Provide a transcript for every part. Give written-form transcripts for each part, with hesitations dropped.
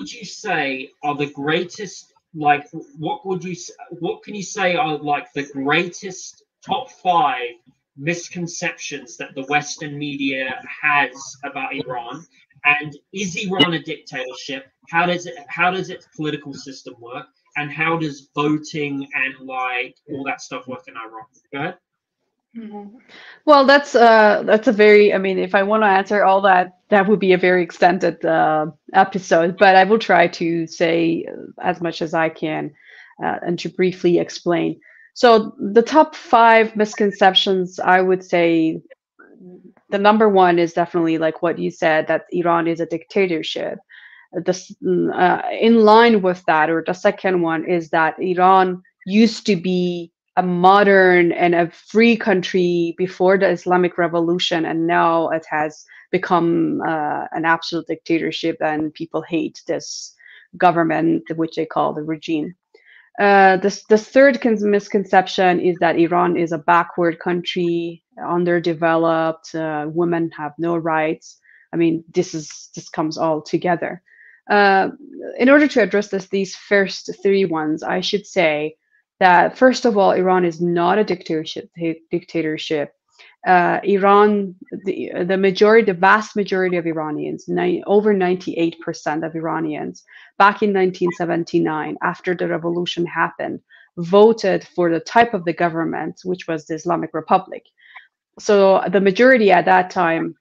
would you say are the greatest, like, what can you say are like the greatest top five misconceptions that the Western media has about Iran? And is Iran a dictatorship? How does its political system work? And how does voting and like all that stuff work in Iran? Go ahead. Mhm. Well, that's a very, I mean, if I want to answer all that, that would be a very extended episode, but I will try to say as much as I can and to briefly explain. So the top five misconceptions, I would say the number one is definitely like what you said, that Iran is a dictatorship. In line with that, or the second one is that Iran used to be a modern and a free country before the Islamic Revolution, and now it has become an absolute dictatorship, and people hate this government, which they call the regime. The third misconception is that Iran is a backward country, underdeveloped. Women have no rights. I mean, this comes all together. Uh, in order to address these first three ones, I should say that first of all, Iran is not a dictatorship. Iran, the vast majority of Iranians, over 98% of Iranians, back in 1979, after the revolution happened, voted for the type of the government, which was the Islamic Republic. So the majority at that time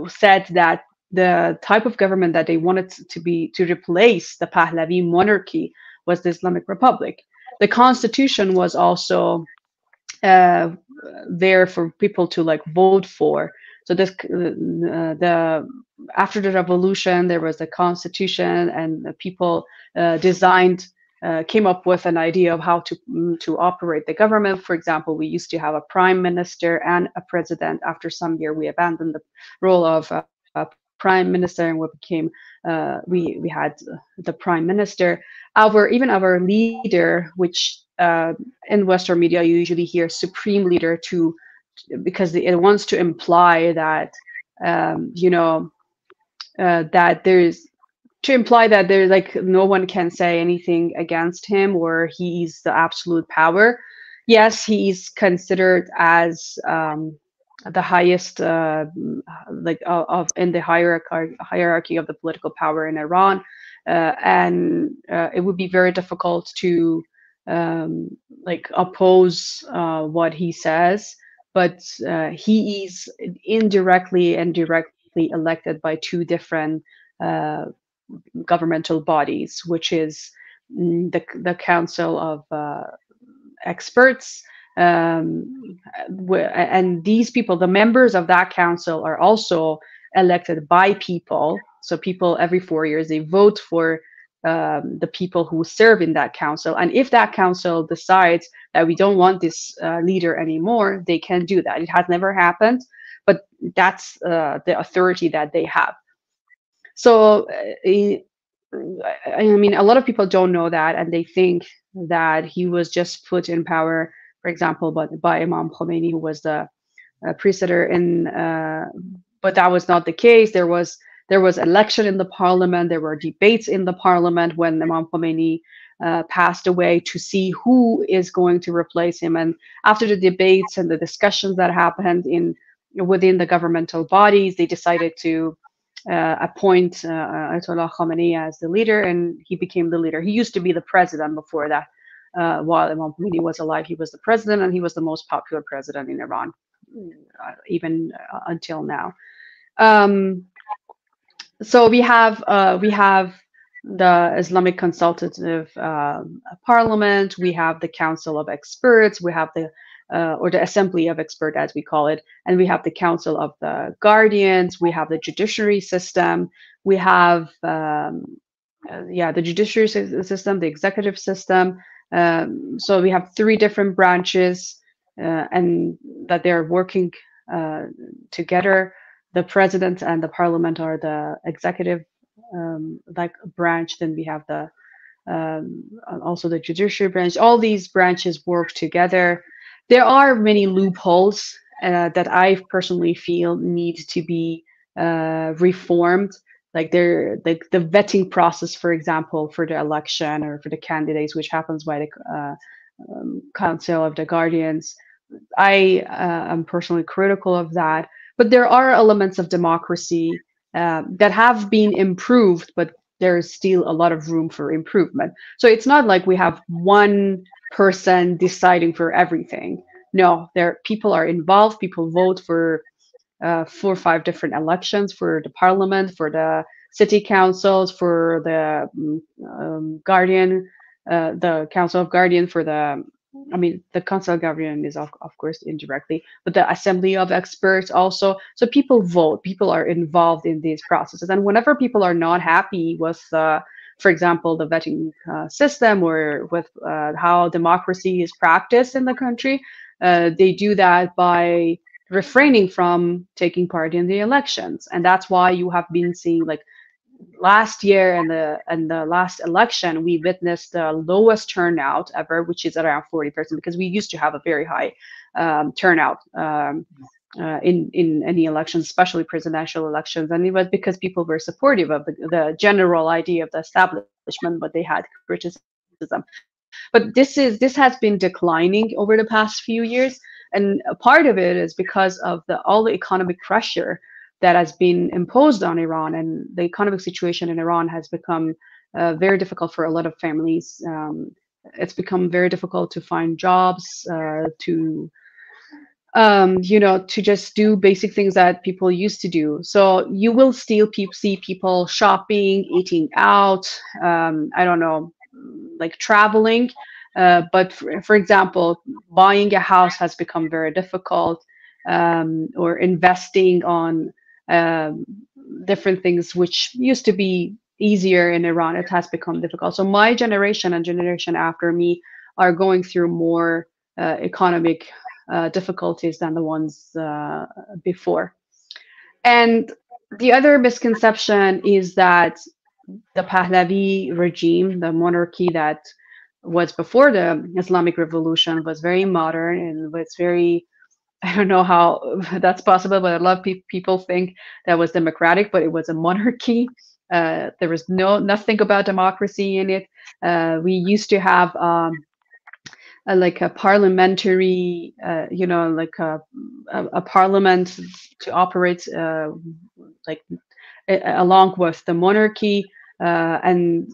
said that the type of government that they wanted to replace the Pahlavi monarchy was the Islamic Republic. The constitution was also uh, there for people to like vote for. So the after the revolution, there was a constitution, and the people came up with an idea of how to operate the government. For example, we used to have a prime minister and a president. After some year, we abandoned the role of prime minister, and we had the prime minister. Our leader, which in Western media you usually hear supreme leader, because it wants to imply that that there's like no one can say anything against him, or he's the absolute power. Yes, he is considered as the highest of in the hierarchy of the political power in Iran, and it would be very difficult to like oppose what he says, but he is indirectly and directly elected by two different uh, governmental bodies, which is the Council of Experts. And these people, the members of that council, are also elected by people. So people every 4 years, they vote for the people who serve in that council. And if that council decides that we don't want this leader anymore, they can do that. It has never happened, but that's the authority that they have. So I mean, a lot of people don't know that, and they think that he was just put in power, for example, by Imam Khomeini, who was the president in. But that was not the case. There was election in the parliament. There were debates in the parliament when Imam Khomeini passed away, to see who is going to replace him. And after the debates and the discussions that happened within the governmental bodies, they decided to appoint Ayatollah Khomeini as the leader, and he became the leader. He used to be the president before that. While Imam Khomeini was alive, he was the president, and he was the most popular president in Iran, even until now. Um, so we have the Islamic Consultative Parliament, we have the Council of Experts, we have the or the Assembly of Experts, as we call it, and we have the Council of the Guardians, we have the judiciary system, we have the judiciary system, the executive system. So we have three different branches, and that they're working together. The president and the parliament are the executive branch. Then we have the also the judiciary branch. All these branches work together. There are many loopholes that I personally feel need to be reformed. like the vetting process, for example, for the election or for the candidates, which happens by the Council of the Guardians. I am personally critical of that, but there are elements of democracy that have been improved, but there is still a lot of room for improvement. So it's not like we have one person deciding for everything. No, there people are involved. People vote for 4 or 5 different elections for the parliament, for the city councils, for the guardian, the council of guardian, for the, I mean, the council of guardian is of course indirectly, but the assembly of experts also. So people vote, people are involved in these processes. And whenever people are not happy with, for example, the vetting system or with how democracy is practiced in the country, they do that by refraining from taking part in the elections. And that's why you have been seeing, like, last year and the last election, we witnessed the lowest turnout ever, which is around 40%, because we used to have a very high turnout in any elections, especially presidential elections. And it was because people were supportive of the general idea of the establishment, but they had criticism. But this has been declining over the past few years, and a part of it is because of all the economic pressure that has been imposed on Iran, and the economic situation in Iran has become very difficult for a lot of families. It's become very difficult to find jobs, to to just do basic things that people used to do. So you will still see people shopping, eating out, I don't know, like traveling. But for example, buying a house has become very difficult, or investing on different things which used to be easier in Iran, it has become difficult. So my generation and generation after me are going through more economic difficulties than the ones before. And the other misconception is that the Pahlavi regime, the monarchy that was before the Islamic Revolution, was very modern and was very, I don't know how that's possible, but a lot of people think that was democratic, but it was a monarchy. There was nothing about democracy in it. We used to have like a parliamentary, like a parliament to operate like along with the monarchy, and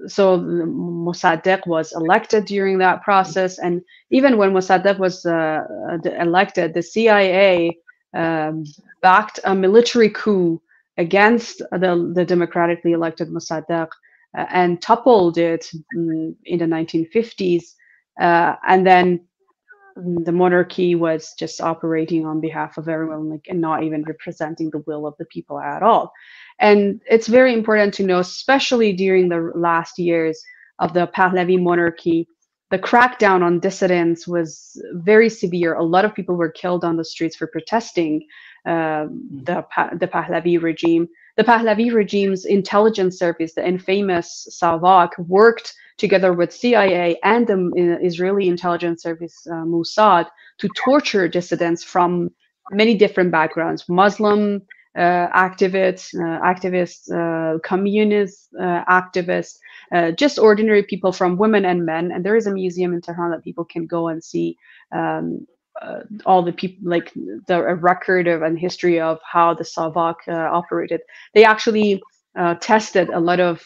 so Mossadegh was elected during that process. And even when Mossadegh was elected, the CIA backed a military coup against the democratically elected Mossadegh and toppled it in the 1950s. And then the monarchy was just operating on behalf of everyone, like, and not even representing the will of the people at all. And it's very important to know, especially during the last years of the Pahlavi monarchy, the crackdown on dissidents was very severe. A lot of people were killed on the streets for protesting the Pahlavi regime. The Pahlavi regime's intelligence service, the infamous Savak, worked together with CIA and the Israeli intelligence service Mossad to torture dissidents from many different backgrounds: Muslim activists, communist activists, just ordinary people, from women and men. And there is a museum in Tehran that people can go and see all the people, like the record of and history of how the Savak operated. They actually tested a lot of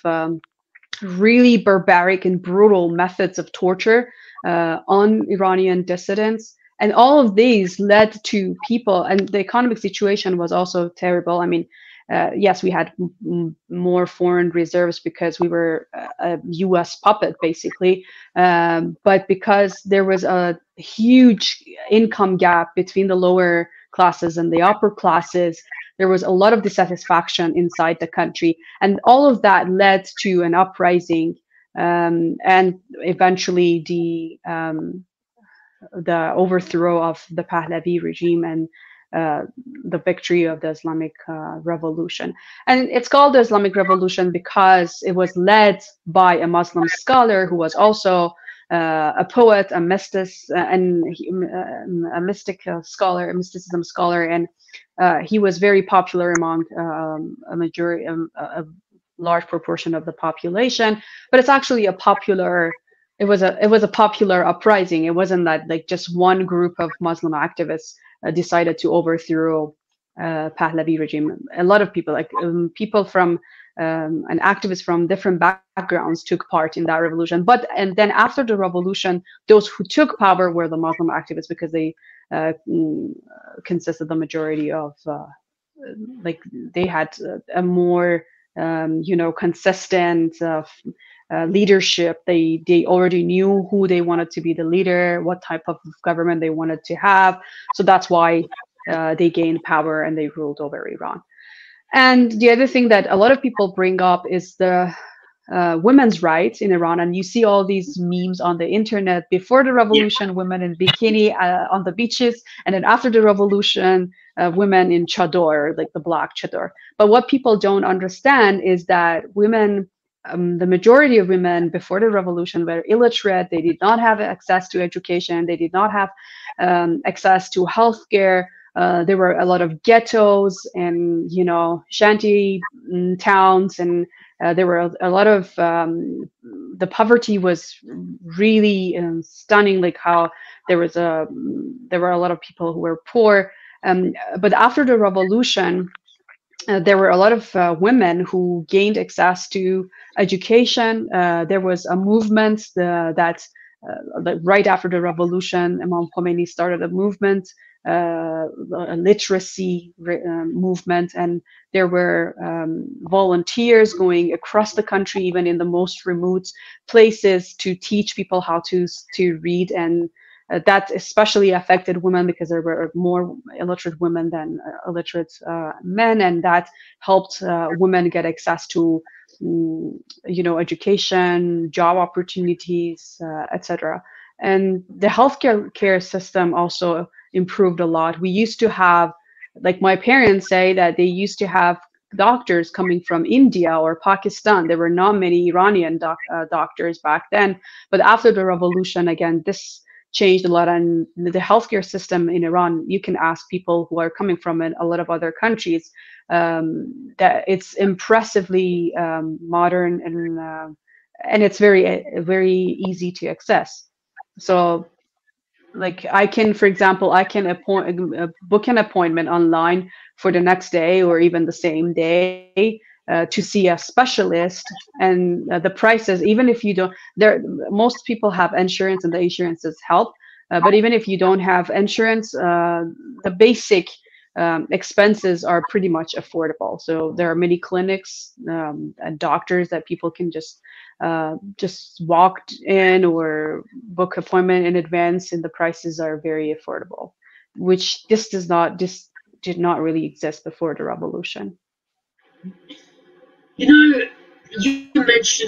really barbaric and brutal methods of torture on Iranian dissidents. And all of these led to people, and the economic situation was also terrible. I mean, yes, we had more foreign reserves because we were a US puppet, basically. But because there was a huge income gap between the lower classes and the upper classes, there was a lot of dissatisfaction inside the country. And all of that led to an uprising, and eventually the overthrow of the Pahlavi regime and the victory of the Islamic Revolution. And it's called the Islamic Revolution because it was led by a Muslim scholar who was also a poet, a a mystic scholar, a mysticism scholar, and he was very popular among a majority, a large proportion of the population. But it's actually a popular. It was a popular uprising. It wasn't that like just one group of Muslim activists decided to overthrow Pahlavi regime. A lot of people, like people from and activists from different backgrounds, took part in that revolution. And then after the revolution, those who took power were the Muslim activists, because they consisted the majority of like they had a more consistent leadership. They already knew who they wanted to be the leader, what type of government they wanted to have. So that's why they gained power and they ruled over Iran. And the other thing that a lot of people bring up is the women's rights in Iran. And you see all these memes on the internet. Before the revolution, women in bikini on the beaches. And then after the revolution, women in chador, like the black chador. But what people don't understand is that women, the majority of women before the revolution were illiterate. They did not have access to education. They did not have access to healthcare. There were a lot of ghettos and shanty towns, and there were a lot of the poverty was really stunning. Like how there were a lot of people who were poor. But after the revolution, there were a lot of women who gained access to education. There was a movement that right after the revolution, Imam Khomeini started a movement, a literacy movement, and there were volunteers going across the country, even in the most remote places, to teach people how to read. And that especially affected women, because there were more illiterate women than illiterate men, and that helped women get access to education, job opportunities, etc. And the healthcare system also improved a lot. We used to have, like my parents say, that they used to have doctors coming from India or Pakistan. There were not many Iranian doctors back then. But after the revolution, again, this changed a lot. And the healthcare system in Iran, you can ask people who are coming from a lot of other countries, that it's impressively modern, and it's very easy to access. So like for example, I can book an appointment online for the next day or even the same day to see a specialist. And the prices, even if you don't, most people have insurance and the insurances help. But even if you don't have insurance, the basic expenses are pretty much affordable. So there are many clinics and doctors that people can just walk in or book appointment in advance, and the prices are very affordable, which this did not really exist before the revolution. You mentioned